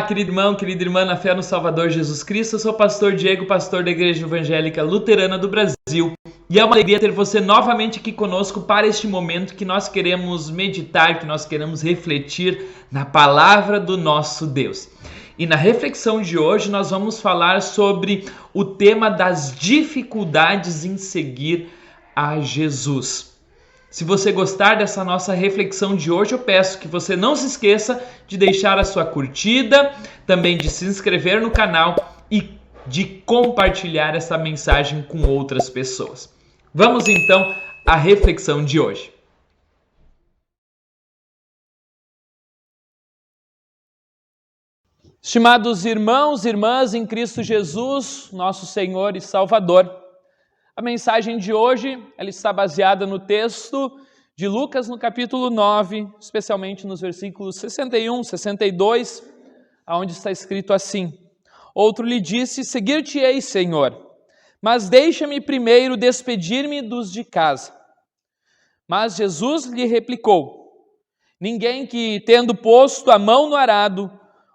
Querido irmão, querida irmã, na fé no Salvador Jesus Cristo, eu sou o pastor Diego, pastor da Igreja Evangélica Luterana do Brasil. E é uma alegria ter você novamente aqui conosco para este momento que nós queremos meditar, que nós queremos refletir na palavra do nosso Deus. E na reflexão de hoje nós vamos falar sobre o tema das dificuldades em seguir a Jesus. Se você gostar dessa nossa reflexão de hoje, eu peço que você não se esqueça de deixar a sua curtida, também de se inscrever no canal e de compartilhar essa mensagem com outras pessoas. Vamos então à reflexão de hoje. Estimados irmãos e irmãs em Cristo Jesus, nosso Senhor e Salvador, a mensagem de hoje ela está baseada no texto de Lucas, no capítulo 9, especialmente nos versículos 61, 62, onde está escrito assim: Outro lhe disse, seguir-te-ei, Senhor, mas deixa-me primeiro despedir-me dos de casa. Mas Jesus lhe replicou, ninguém que, tendo posto a mão no arado,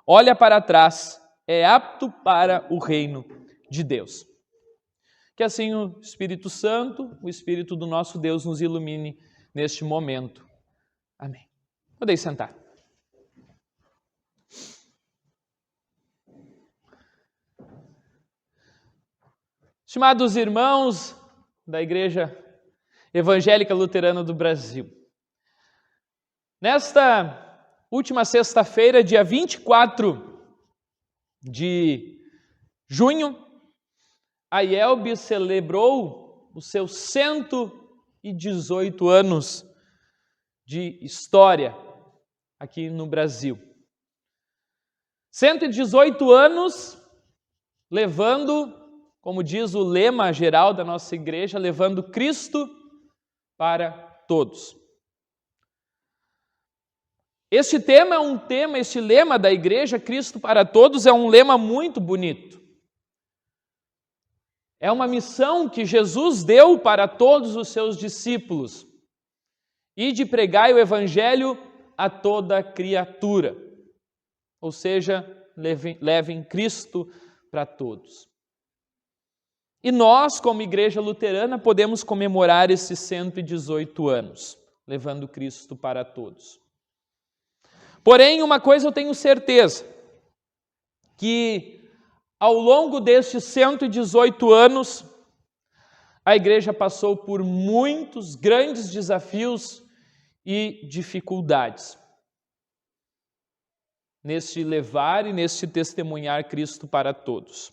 olha para trás, é apto para o reino de Deus. Que assim o Espírito Santo, o Espírito do nosso Deus nos ilumine neste momento. Amém. Podeis sentar. Estimados irmãos da Igreja Evangélica Luterana do Brasil, nesta última sexta-feira, dia 24 de junho, a IELB celebrou os seus 118 anos de história aqui no Brasil. 118 anos levando, como diz o lema geral da nossa igreja, levando Cristo para todos. Este lema da igreja, Cristo para todos, é um lema muito bonito. É uma missão que Jesus deu para todos os seus discípulos, e de pregar o evangelho a toda criatura, ou seja, levem Cristo para todos. E nós, como igreja luterana, podemos comemorar esses 118 anos, levando Cristo para todos. Porém, uma coisa eu tenho certeza, que ao longo destes 118 anos, a igreja passou por muitos grandes desafios e dificuldades neste levar e neste testemunhar Cristo para todos.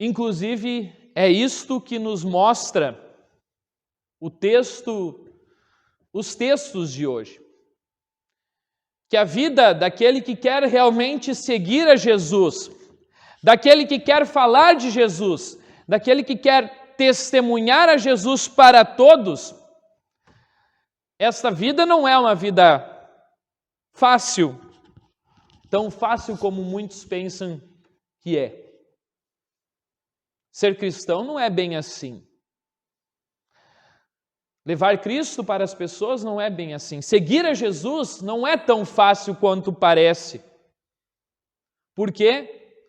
Inclusive, é isto que nos mostra os textos de hoje. Que a vida daquele que quer realmente seguir a Jesus, daquele que quer falar de Jesus, daquele que quer testemunhar a Jesus para todos, esta vida não é uma vida fácil, tão fácil como muitos pensam que é. Ser cristão não é bem assim. Levar Cristo para as pessoas não é bem assim. Seguir a Jesus não é tão fácil quanto parece. Por quê?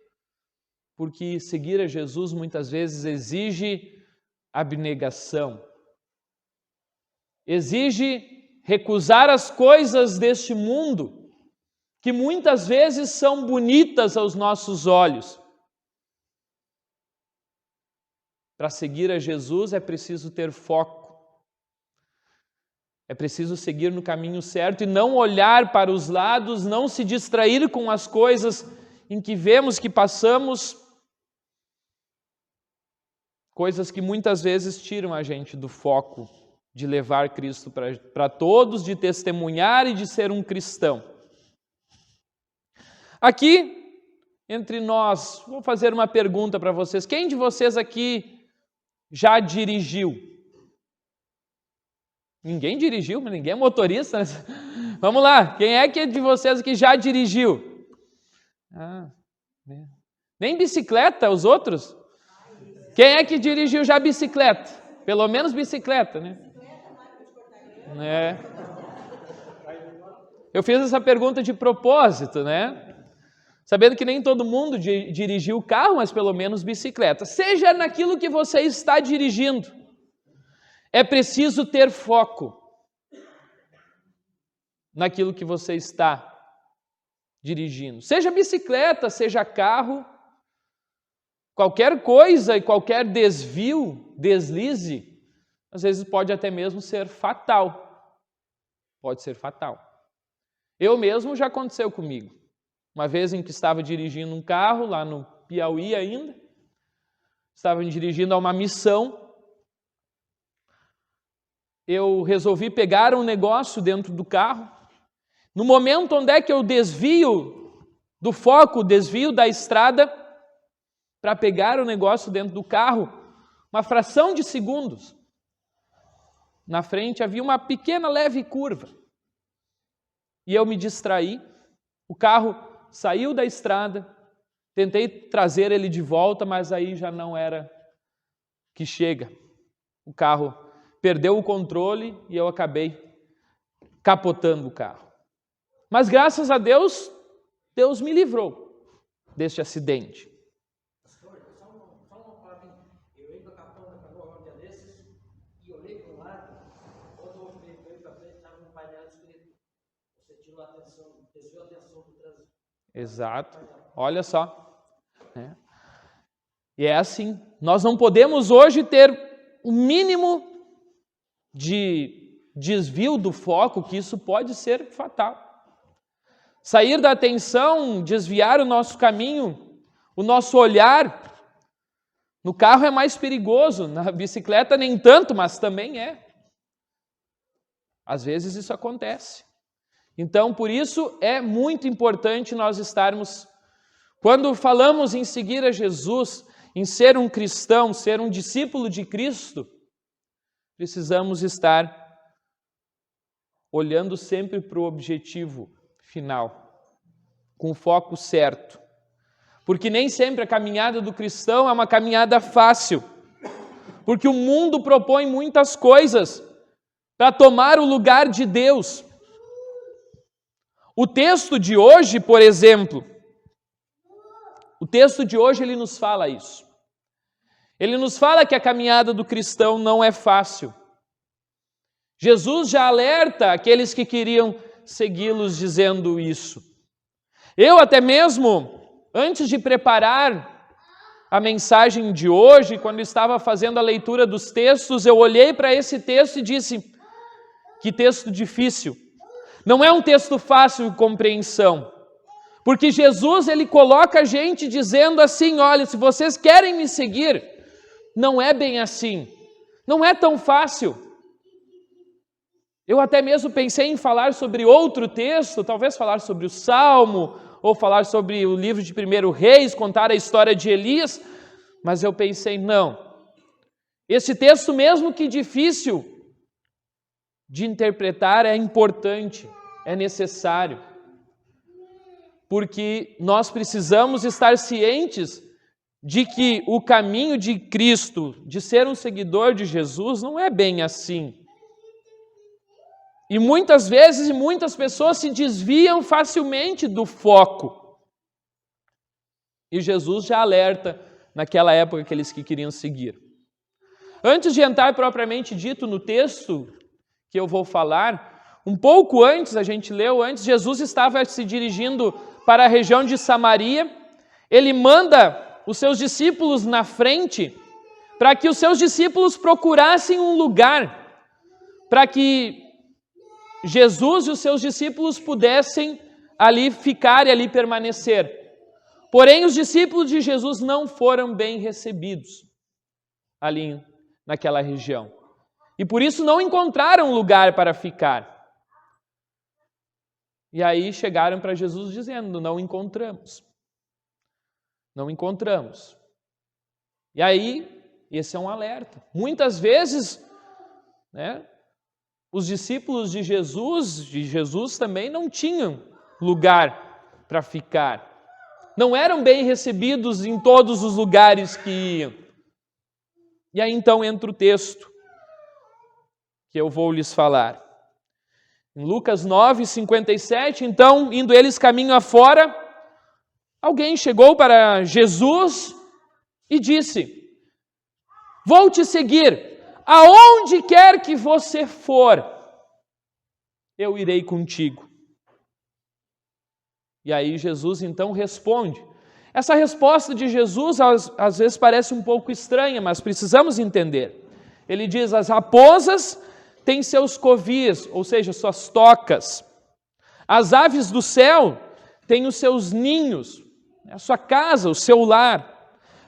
Porque seguir a Jesus muitas vezes exige abnegação. Exige recusar as coisas deste mundo, que muitas vezes são bonitas aos nossos olhos. Para seguir a Jesus é preciso ter foco. É preciso seguir no caminho certo e não olhar para os lados, não se distrair com as coisas em que vemos que passamos, coisas que muitas vezes tiram a gente do foco de levar Cristo para todos, de testemunhar e de ser um cristão. Aqui, entre nós, vou fazer uma pergunta para vocês. Quem de vocês aqui já dirigiu? Ninguém dirigiu, mas ninguém é motorista. Vamos lá, quem é que de vocês aqui já dirigiu? Nem bicicleta, os outros? Quem é que dirigiu já bicicleta? Pelo menos bicicleta, né? Eu fiz essa pergunta de propósito, né? Sabendo que nem todo mundo dirigiu carro, mas pelo menos bicicleta. Seja naquilo que você está dirigindo, é preciso ter foco naquilo que você está dirigindo. Seja bicicleta, seja carro, qualquer coisa e qualquer desvio, deslize, às vezes pode até mesmo ser fatal. Pode ser fatal. Eu mesmo já aconteceu comigo. Uma vez em que estava dirigindo um carro, lá no Piauí ainda, estava dirigindo a uma missão, eu resolvi pegar um negócio dentro do carro. No momento onde é que eu desvio do foco, desvio da estrada, para pegar o negócio dentro do carro, uma fração de segundos, na frente havia uma pequena leve curva. E eu me distraí, o carro saiu da estrada, tentei trazer ele de volta, mas aí já não era que chega. O carro perdeu o controle e eu acabei capotando o carro. Mas graças a Deus, Deus me livrou deste acidente. Só uma palavra, eu ia para Capão da Canoa um dia desses e olhei para um lado, quando eu olhei para frente, estava um painel escrito. Você tirou a atenção, desviou a atenção do trânsito. Exato. Olha só. E é assim. Nós não podemos hoje ter o mínimo de desvio do foco, que isso pode ser fatal. Sair da atenção, desviar o nosso caminho, o nosso olhar. No carro é mais perigoso, na bicicleta nem tanto, mas também é. Às vezes isso acontece. Então, por isso é muito importante nós estarmos, quando falamos em seguir a Jesus, em ser um cristão, ser um discípulo de Cristo, precisamos estar olhando sempre para o objetivo final, com o foco certo. Porque nem sempre a caminhada do cristão é uma caminhada fácil, porque o mundo propõe muitas coisas para tomar o lugar de Deus. O texto de hoje, por exemplo, o texto de hoje ele nos fala isso. Ele nos fala que a caminhada do cristão não é fácil. Jesus já alerta aqueles que queriam segui-los dizendo isso. Eu até mesmo, antes de preparar a mensagem de hoje, quando estava fazendo a leitura dos textos, eu olhei para esse texto e disse, que texto difícil. Não é um texto fácil de compreensão, porque Jesus ele coloca a gente dizendo assim, olha, se vocês querem me seguir, não é bem assim, não é tão fácil. Eu até mesmo pensei em falar sobre outro texto, talvez falar sobre o Salmo, ou falar sobre o livro de 1 Reis, contar a história de Elias, mas eu pensei, não, esse texto mesmo que difícil de interpretar é importante, é necessário, porque nós precisamos estar cientes de que o caminho de Cristo, de ser um seguidor de Jesus, não é bem assim. E muitas vezes, muitas pessoas se desviam facilmente do foco. E Jesus já alerta naquela época aqueles que queriam seguir. Antes de entrar propriamente dito no texto que eu vou falar, um pouco antes, a gente leu antes, Jesus estava se dirigindo para a região de Samaria. Ele manda os seus discípulos na frente para que os seus discípulos procurassem um lugar para que Jesus e os seus discípulos pudessem ali ficar e ali permanecer. Porém, os discípulos de Jesus não foram bem recebidos ali naquela região. E por isso não encontraram lugar para ficar. E aí chegaram para Jesus dizendo, não encontramos. Não encontramos. E aí, esse é um alerta. Muitas vezes, né, os discípulos de Jesus também não tinham lugar para ficar. Não eram bem recebidos em todos os lugares que iam. E aí então entra o texto que eu vou lhes falar. Em Lucas 9, 57, então, indo eles caminho afora, alguém chegou para Jesus e disse: vou te seguir, aonde quer que você for, eu irei contigo. E aí Jesus então responde. Essa resposta de Jesus às vezes parece um pouco estranha, mas precisamos entender. Ele diz: as raposas têm seus covis, ou seja, suas tocas. As aves do céu têm os seus ninhos, a sua casa, o seu lar.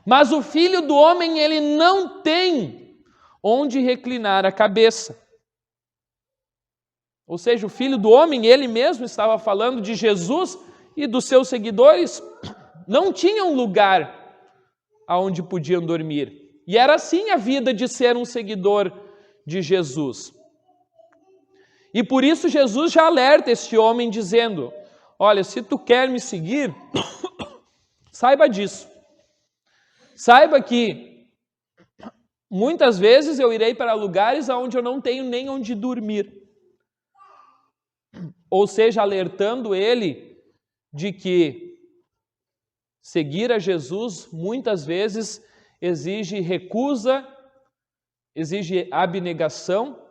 Mas o Filho do Homem, ele não tem onde reclinar a cabeça. Ou seja, o Filho do Homem, ele mesmo estava falando de Jesus e dos seus seguidores, não tinham lugar aonde podiam dormir. E era assim a vida de ser um seguidor de Jesus. E por isso Jesus já alerta este homem dizendo: olha, se tu quer me seguir, saiba disso. Saiba que muitas vezes eu irei para lugares onde eu não tenho nem onde dormir. Ou seja, alertando ele de que seguir a Jesus muitas vezes exige recusa, exige abnegação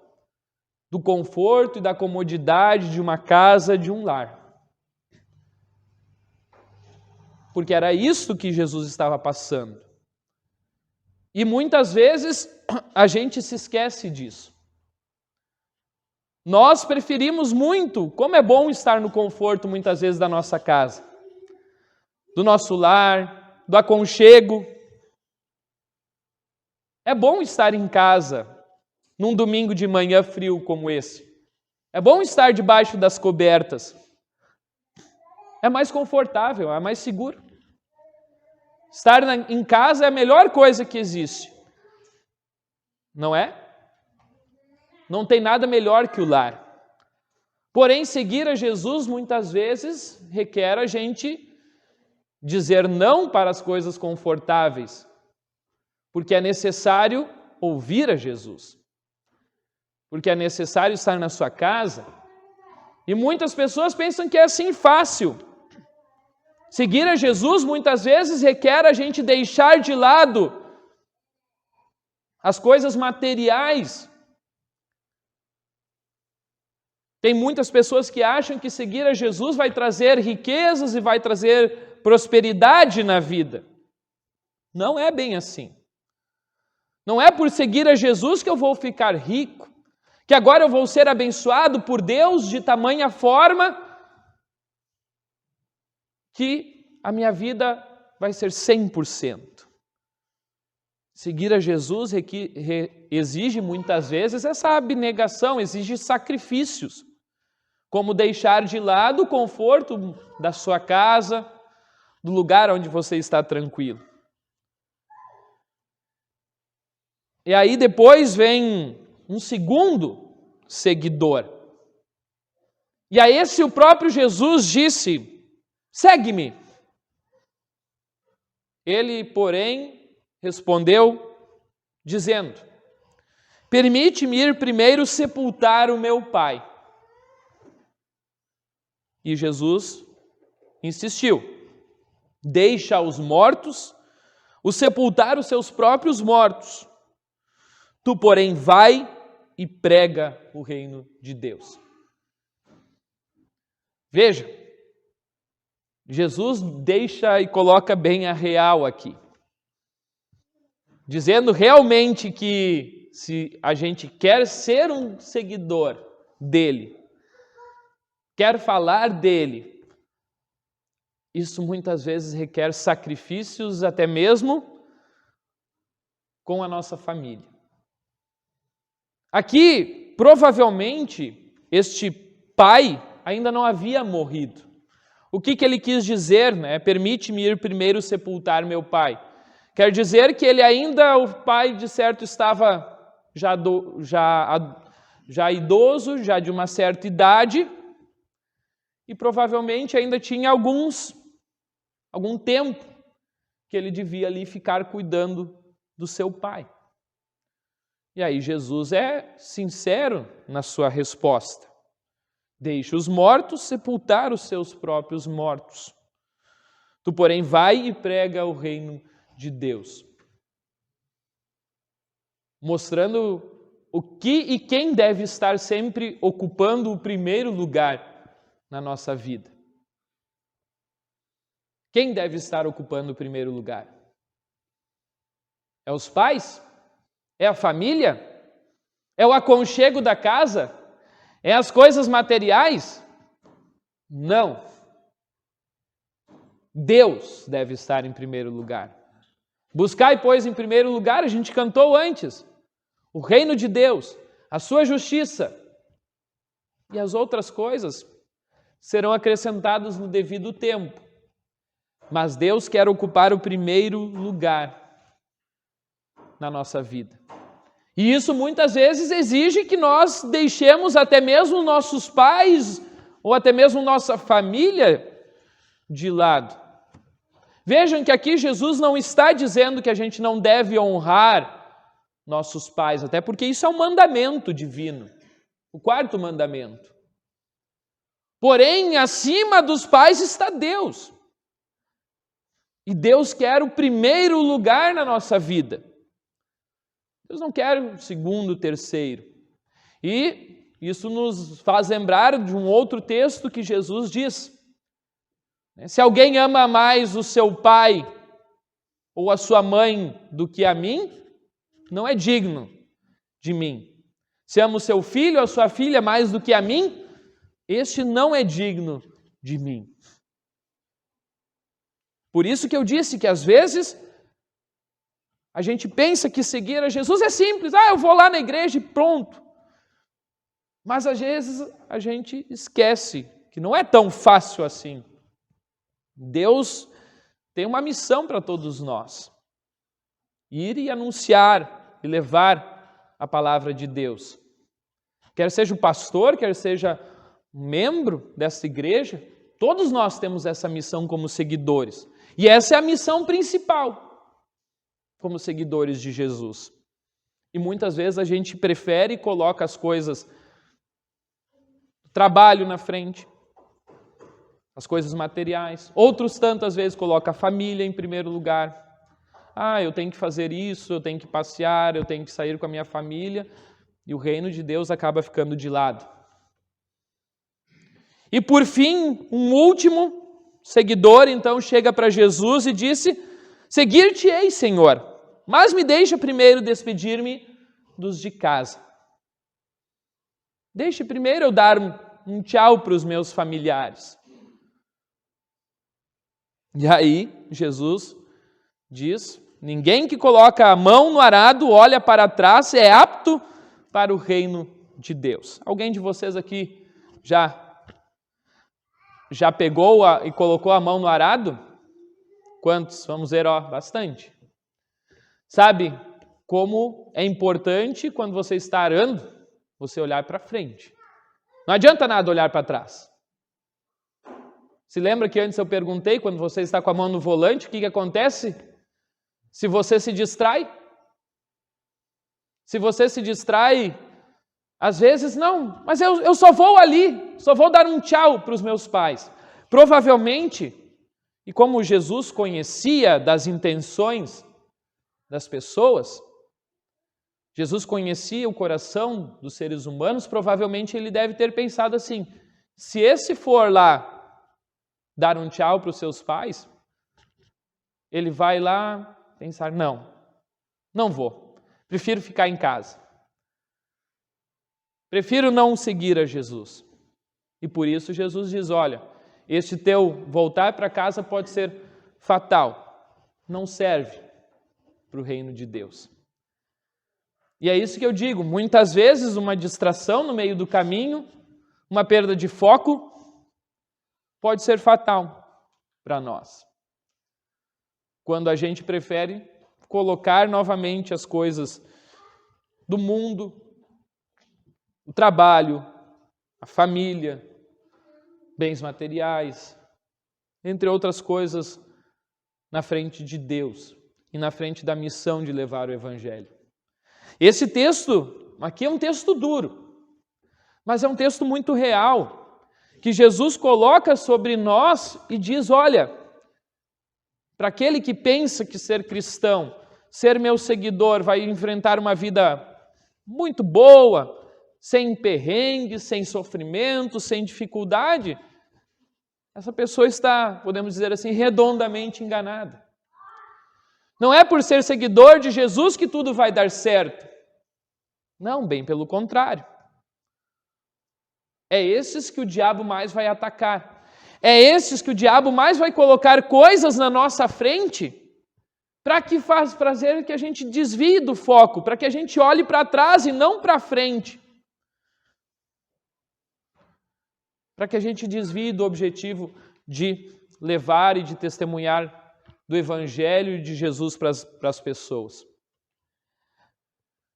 do conforto e da comodidade de uma casa, de um lar. Porque era isso que Jesus estava passando. E muitas vezes a gente se esquece disso. Nós preferimos muito, como é bom estar no conforto muitas vezes da nossa casa, do nosso lar, do aconchego. É bom estar em casa num domingo de manhã frio como esse. É bom estar debaixo das cobertas. É mais confortável, é mais seguro. Estar em casa é a melhor coisa que existe. Não é? Não tem nada melhor que o lar. Porém, seguir a Jesus muitas vezes requer a gente dizer não para as coisas confortáveis, porque é necessário ouvir a Jesus, porque é necessário estar na sua casa. E muitas pessoas pensam que é assim fácil. Seguir a Jesus muitas vezes requer a gente deixar de lado as coisas materiais. Tem muitas pessoas que acham que seguir a Jesus vai trazer riquezas e vai trazer prosperidade na vida. Não é bem assim. Não é por seguir a Jesus que eu vou ficar rico, que agora eu vou ser abençoado por Deus de tamanha forma que a minha vida vai ser 100%. Seguir a Jesus exige muitas vezes essa abnegação, exige sacrifícios, como deixar de lado o conforto da sua casa, do lugar onde você está tranquilo. E aí depois vem um segundo seguidor. E a esse o próprio Jesus disse: segue-me. Ele, porém, respondeu dizendo: permite-me ir primeiro sepultar o meu pai. E Jesus insistiu: deixa os mortos sepultar os seus próprios mortos. Tu, porém, vai e prega o reino de Deus. Veja, Jesus deixa e coloca bem a real aqui, dizendo realmente que se a gente quer ser um seguidor dele, quer falar dele, isso muitas vezes requer sacrifícios, até mesmo com a nossa família. Aqui, provavelmente, este pai ainda não havia morrido. O que ele quis dizer, né? Permite-me ir primeiro sepultar meu pai. Quer dizer que ele ainda, o pai de certo, estava já idoso, já de uma certa idade, e provavelmente ainda tinha algum tempo que ele devia ali ficar cuidando do seu pai. E aí Jesus é sincero na sua resposta, Deixa os mortos sepultar os seus próprios mortos. Tu, porém, vai e prega o reino de Deus. Mostrando o que e quem deve estar sempre ocupando o primeiro lugar na nossa vida. Quem deve estar ocupando o primeiro lugar? É os pais? É a família? É o aconchego da casa? É as coisas materiais? Não. Deus deve estar em primeiro lugar. Buscai, pois, em primeiro lugar, a gente cantou antes, o reino de Deus, a sua justiça, e as outras coisas serão acrescentadas no devido tempo. Mas Deus quer ocupar o primeiro lugar na nossa vida. E isso muitas vezes exige que nós deixemos até mesmo nossos pais ou até mesmo nossa família de lado. Vejam que aqui Jesus não está dizendo que a gente não deve honrar nossos pais, até porque isso é um mandamento divino, o quarto mandamento. Porém, acima dos pais está Deus. E Deus quer o primeiro lugar na nossa vida. Deus não quer o segundo, o terceiro. E isso nos faz lembrar de um outro texto que Jesus diz: se alguém ama mais o seu pai ou a sua mãe do que a mim, não é digno de mim. Se ama o seu filho ou a sua filha mais do que a mim, este não é digno de mim. Por isso que eu disse que às vezes a gente pensa que seguir a Jesus é simples. Eu vou lá na igreja e pronto. Mas às vezes a gente esquece que não é tão fácil assim. Deus tem uma missão para todos nós: ir e anunciar e levar a palavra de Deus. Quer seja o pastor, quer seja um membro dessa igreja, todos nós temos essa missão como seguidores. E essa é a missão principal como seguidores de Jesus. E muitas vezes a gente prefere e coloca as coisas, o trabalho na frente, as coisas materiais. Outros tantas vezes colocam a família em primeiro lugar. Eu tenho que fazer isso, eu tenho que passear, eu tenho que sair com a minha família. E o reino de Deus acaba ficando de lado. E por fim, um último seguidor então chega para Jesus e disse: seguir-te-ei, Senhor, mas me deixa primeiro despedir-me dos de casa. Deixe primeiro eu dar um tchau para os meus familiares. E aí Jesus diz: ninguém que coloca a mão no arado olha para trás é apto para o reino de Deus. Alguém de vocês aqui já pegou e colocou a mão no arado? Quantos? Vamos ver, bastante. Sabe como é importante quando você está arando, você olhar para frente. Não adianta nada olhar para trás. Se lembra que antes eu perguntei, quando você está com a mão no volante, o que acontece? Se você se distrai? Se você se distrai, às vezes não, mas eu só vou ali, só vou dar um tchau para os meus pais. Provavelmente, e como Jesus conhecia das intenções das pessoas, Jesus conhecia o coração dos seres humanos, provavelmente ele deve ter pensado assim: se esse for lá dar um tchau para os seus pais, ele vai lá pensar: não vou, prefiro ficar em casa. Prefiro não seguir a Jesus. E por isso Jesus diz: olha, este teu voltar para casa pode ser fatal. Não serve para o reino de Deus. E é isso que eu digo. Muitas vezes uma distração no meio do caminho, uma perda de foco, pode ser fatal para nós. Quando a gente prefere colocar novamente as coisas do mundo, o trabalho, a família, bens materiais, entre outras coisas, na frente de Deus e na frente da missão de levar o Evangelho. Esse texto aqui é um texto duro, mas é um texto muito real. que Jesus coloca sobre nós e diz, olha, para aquele que pensa que ser cristão, ser meu seguidor, vai enfrentar uma vida muito boa, sem perrengue, sem sofrimento, sem dificuldade, essa pessoa está, podemos dizer assim, redondamente enganada. Não é por ser seguidor de Jesus que tudo vai dar certo. Não, bem pelo contrário. É esses que o diabo mais vai atacar. É esses que o diabo mais vai colocar coisas na nossa frente para que faz prazer que a gente desvie do foco, para que a gente olhe para trás e não para frente. Para que a gente desvie do objetivo de levar e de testemunhar do Evangelho de Jesus para as pessoas.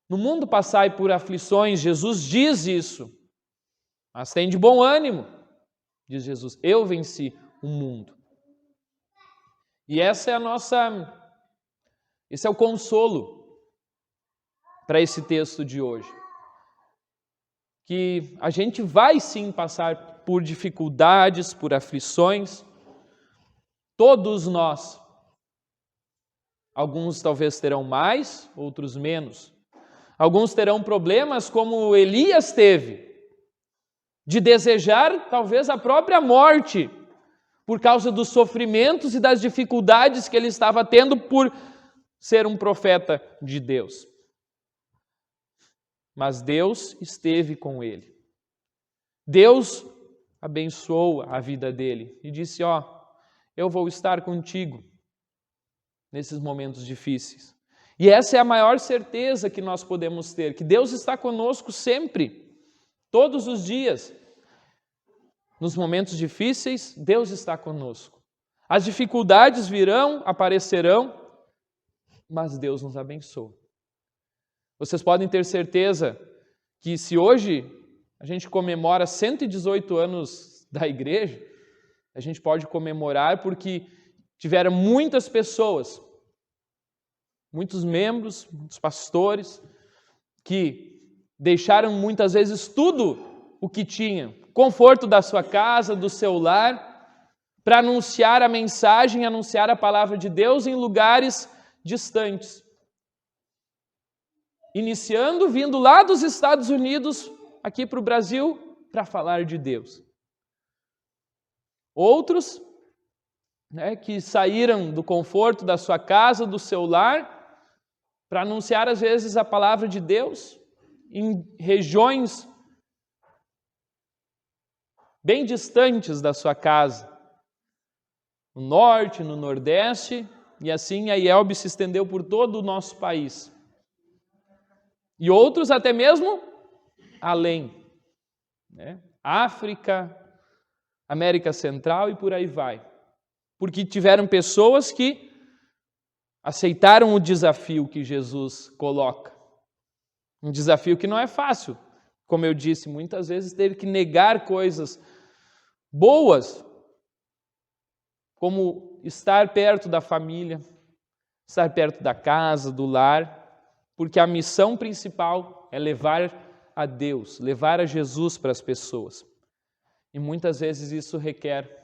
No mundo passai por aflições, Jesus diz isso, mas tem de bom ânimo, diz Jesus, eu venci o mundo. E esse é o consolo para esse texto de hoje. Que a gente vai sim passar por dificuldades, por aflições, todos nós. Alguns talvez terão mais, outros menos. Alguns terão problemas como Elias teve, de desejar talvez a própria morte, por causa dos sofrimentos e das dificuldades que ele estava tendo por ser um profeta de Deus. Mas Deus esteve com ele. Deus abençoou a vida dele e disse, eu vou estar contigo nesses momentos difíceis. E essa é a maior certeza que nós podemos ter, que Deus está conosco sempre, todos os dias. Nos momentos difíceis, Deus está conosco. As dificuldades virão, aparecerão, mas Deus nos abençoa. Vocês podem ter certeza que se hoje a gente comemora 118 anos da igreja, a gente pode comemorar porque tiveram muitas pessoas, muitos membros, muitos pastores, que deixaram muitas vezes tudo o que tinham, conforto da sua casa, do seu lar, para anunciar a mensagem, anunciar a palavra de Deus em lugares distantes. Iniciando, vindo lá dos Estados Unidos, aqui para o Brasil, para falar de Deus. Outros, que saíram do conforto da sua casa, do seu lar, para anunciar às vezes a palavra de Deus em regiões bem distantes da sua casa, no norte, no nordeste, e assim a IELB se estendeu por todo o nosso país. E outros até mesmo além, África, América Central e por aí vai. Porque tiveram pessoas que aceitaram o desafio que Jesus coloca. Um desafio que não é fácil. Como eu disse, muitas vezes teve que negar coisas boas, como estar perto da família, estar perto da casa, do lar, porque a missão principal é levar a Deus, levar a Jesus para as pessoas. E muitas vezes isso requer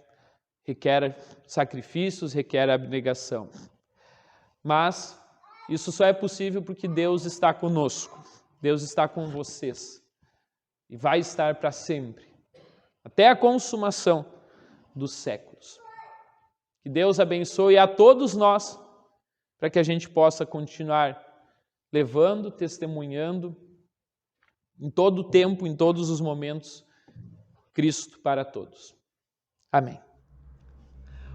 sacrifícios, requer abnegação. Mas isso só é possível porque Deus está conosco, Deus está com vocês e vai estar para sempre, até a consumação dos séculos. Que Deus abençoe a todos nós, para que a gente possa continuar levando, testemunhando, em todo o tempo, em todos os momentos, Cristo para todos. Amém.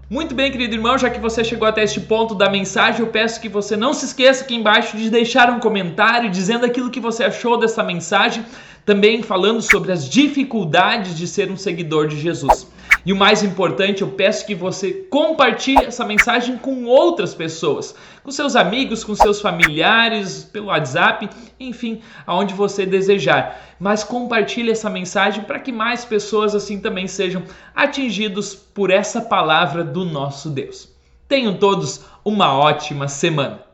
Muito bem, querido irmão, já que você chegou até este ponto da mensagem, eu peço que você não se esqueça aqui embaixo de deixar um comentário dizendo aquilo que você achou dessa mensagem, também falando sobre as dificuldades de ser um seguidor de Jesus. E o mais importante, eu peço que você compartilhe essa mensagem com outras pessoas, com seus amigos, com seus familiares, pelo WhatsApp, enfim, aonde você desejar. Mas compartilhe essa mensagem para que mais pessoas assim também sejam atingidos por essa palavra do nosso Deus. Tenham todos uma ótima semana.